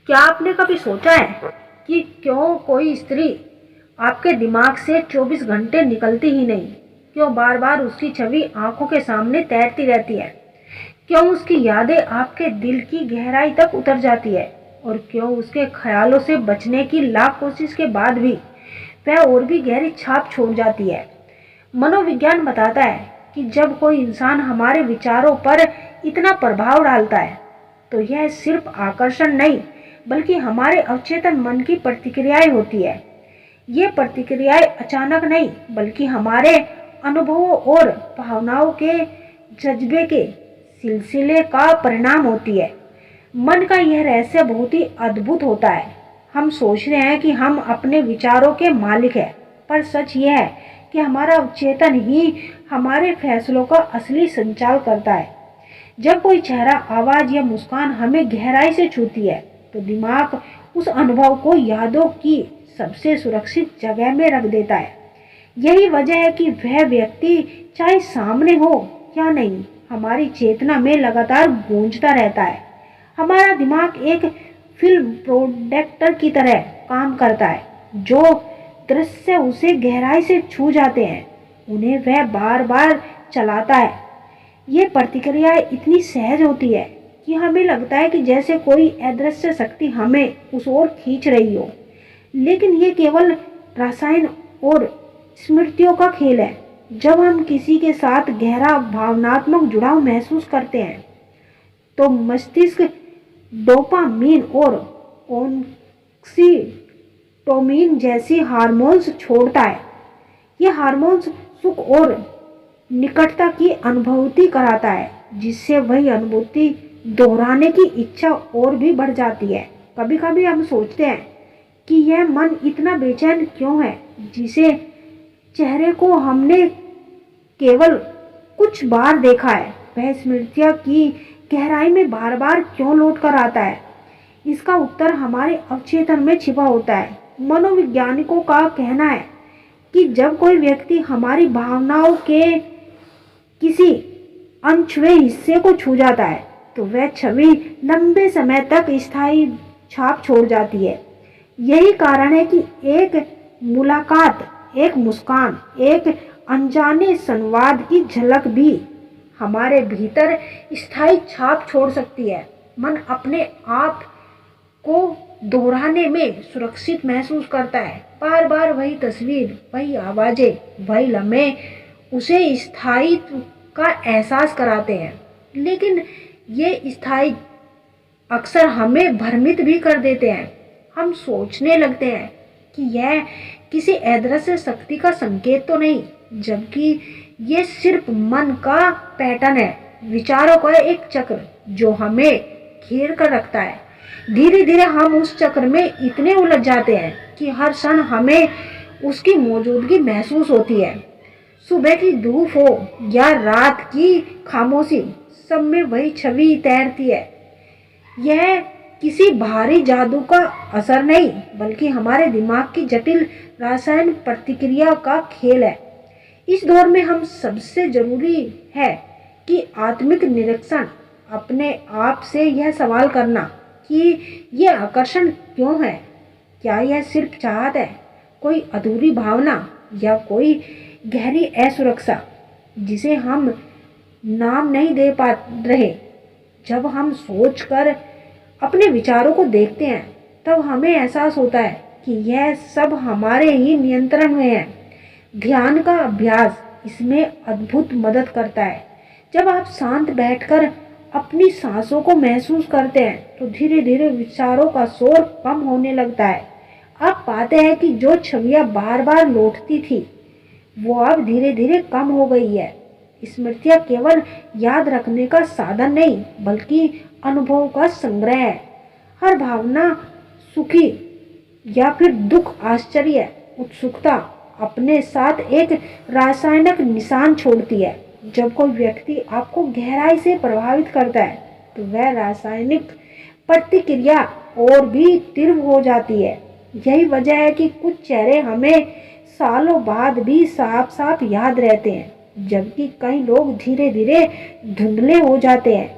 क्या आपने कभी सोचा है कि क्यों कोई स्त्री आपके दिमाग से 24 घंटे निकलती ही नहीं? क्यों बार बार उसकी छवि आंखों के सामने तैरती रहती है? क्यों उसकी यादें आपके दिल की गहराई तक उतर जाती है? और क्यों उसके ख्यालों से बचने की लाख कोशिश के बाद भी वह और भी गहरी छाप छोड़ जाती है? मनोविज्ञान बताता है कि जब कोई इंसान हमारे विचारों पर इतना प्रभाव डालता है तो यह सिर्फ आकर्षण नहीं बल्कि हमारे अवचेतन मन की प्रतिक्रियाएं होती है। ये प्रतिक्रियाएं अचानक नहीं बल्कि हमारे अनुभवों और भावनाओं के जज्बे के सिलसिले का परिणाम होती है। मन का यह रहस्य बहुत ही अद्भुत होता है। हम सोच रहे हैं कि हम अपने विचारों के मालिक हैं, पर सच यह है कि हमारा अवचेतन ही हमारे फैसलों का असली संचालन करता है। जब कोई चेहरा, आवाज या मुस्कान हमें गहराई से छूती है तो दिमाग उस अनुभव को यादों की सबसे सुरक्षित जगह में रख देता है। यही वजह है कि वह व्यक्ति चाहे सामने हो या नहीं, हमारी चेतना में लगातार गूंजता रहता है। हमारा दिमाग एक फिल्म प्रोजेक्टर की तरह काम करता है। जो दृश्य उसे गहराई से छू जाते हैं उन्हें वह बार बार चलाता है। ये प्रतिक्रिया इतनी सहज होती है कि हमें लगता है कि जैसे कोई अदृश्य शक्ति हमें उस ओर खींच रही हो। लेकिन ये केवल रसायन और स्मृतियों का खेल है। जब हम किसी के साथ गहरा भावनात्मक जुड़ाव महसूस करते हैं तो मस्तिष्क डोपामीन और ऑक्सीटोसिन जैसी हार्मोन्स छोड़ता है। ये हार्मोन्स सुख और निकटता की अनुभूति कराता है, जिससे वही अनुभूति दोहराने की इच्छा और भी बढ़ जाती है। कभी कभी हम सोचते हैं कि यह मन इतना बेचैन क्यों है, जिसे चेहरे को हमने केवल कुछ बार देखा है, वह स्मृतियों की गहराई में बार बार क्यों लौट कर आता है। इसका उत्तर हमारे अवचेतन में छिपा होता है। मनोवैज्ञानिकों का कहना है कि जब कोई व्यक्ति हमारी भावनाओं के किसी अनछुए हिस्से को छू जाता है तो वह छवि लंबे समय तक स्थायी छाप छोड़ जाती है। यही कारण है कि एक मुलाकात, एक मुस्कान, एक अनजाने संवाद की झलक भी हमारे भीतर स्थायी छाप छोड़ सकती है। मन अपने आप को दोहराने में सुरक्षित महसूस करता है। बार बार वही तस्वीर, वही आवाजें, वही लम्हे उसे स्थायित्व का एहसास कराते हैं। लेकिन ये स्थायी अक्सर हमें भ्रमित भी कर देते हैं। हम सोचने लगते हैं कि यह किसी अदृश्य शक्ति का संकेत तो नहीं, जबकि ये सिर्फ मन का पैटर्न है, विचारों का एक चक्र जो हमें घेर कर रखता है। धीरे धीरे हम उस चक्र में इतने उलझ जाते हैं कि हर क्षण हमें उसकी मौजूदगी महसूस होती है। सुबह की धूप हो या रात की खामोशी, सब में वही छवि तैरती है। यह किसी भारी जादू का असर नहीं बल्कि हमारे दिमाग की जटिल रासायन प्रतिक्रिया का खेल है। इस दौर में हम सबसे जरूरी है कि आत्मिक निरीक्षण, अपने आप से यह सवाल करना कि यह आकर्षण क्यों है। क्या यह सिर्फ चाहत है, कोई अधूरी भावना, या कोई गहरी असुरक्षा जिसे हम नाम नहीं दे पा रहे। जब हम सोचकर अपने विचारों को देखते हैं तब हमें एहसास होता है कि यह सब हमारे ही नियंत्रण में है। ध्यान का अभ्यास इसमें अद्भुत मदद करता है। जब आप शांत बैठकर अपनी सांसों को महसूस करते हैं तो धीरे धीरे विचारों का शोर कम होने लगता है। आप पाते हैं कि जो छवियां बार बार लौटती थी वो अब धीरे धीरे कम हो गई है। स्मृतियां केवल याद रखने का साधन नहीं बल्कि अनुभव का संग्रह है। हर भावना, सुखी या फिर दुख, आश्चर्य, उत्सुकता अपने साथ एक रासायनिक निशान छोड़ती है। जब कोई व्यक्ति आपको गहराई से प्रभावित करता है तो वह रासायनिक प्रतिक्रिया और भी तीव्र हो जाती है। यही वजह है कि कुछ चेहरे हमें सालों बाद भी साफ साफ याद रहते हैं, जबकि कई लोग धीरे धीरे धुंधले हो जाते हैं।